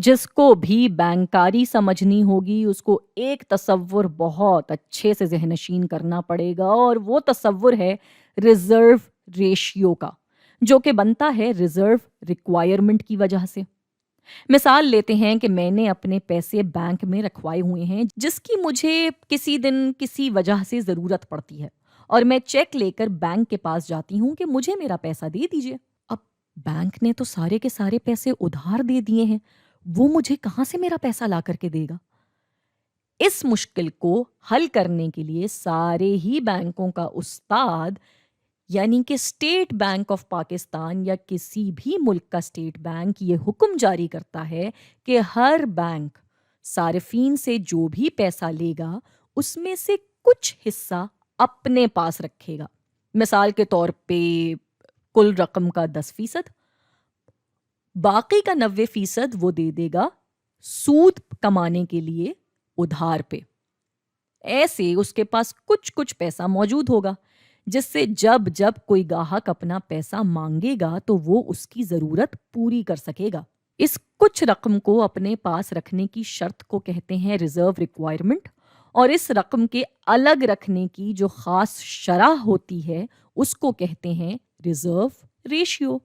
جس کو بھی بینکاری سمجھنی ہوگی اس کو ایک تصور بہت اچھے سے ذہن نشین کرنا پڑے گا، اور وہ تصور ہے ریزرو ریشیو کا، جو کہ بنتا ہے ریزرو ریکوائرمنٹ کی وجہ سے۔ مثال لیتے ہیں کہ میں نے اپنے پیسے بینک میں رکھوائے ہوئے ہیں جس کی مجھے کسی دن کسی وجہ سے ضرورت پڑتی ہے، اور میں چیک لے کر بینک کے پاس جاتی ہوں کہ مجھے میرا پیسہ دے دیجیے۔ اب بینک نے تو سارے کے سارے پیسے ادھار دے دیے ہیں، وہ مجھے کہاں سے میرا پیسہ لا کر کے دے گا؟ اس مشکل کو حل کرنے کے لیے سارے ہی بینکوں کا استاد، یعنی کہ اسٹیٹ بینک آف پاکستان یا کسی بھی ملک کا اسٹیٹ بینک، یہ حکم جاری کرتا ہے کہ ہر بینک صارفین سے جو بھی پیسہ لے گا اس میں سے کچھ حصہ اپنے پاس رکھے گا۔ مثال کے طور پہ کل رقم کا 10%، باقی کا 90% وہ دے دے گا سود کمانے کے لیے ادھار پہ۔ ایسے اس کے پاس کچھ پیسہ موجود ہوگا جس سے جب جب کوئی گاہک اپنا پیسہ مانگے گا تو وہ اس کی ضرورت پوری کر سکے گا۔ اس کچھ رقم کو اپنے پاس رکھنے کی شرط کو کہتے ہیں ریزرو ریکوائرمنٹ، اور اس رقم کے الگ رکھنے کی جو خاص شرح ہوتی ہے اس کو کہتے ہیں ریزرو ریشیو۔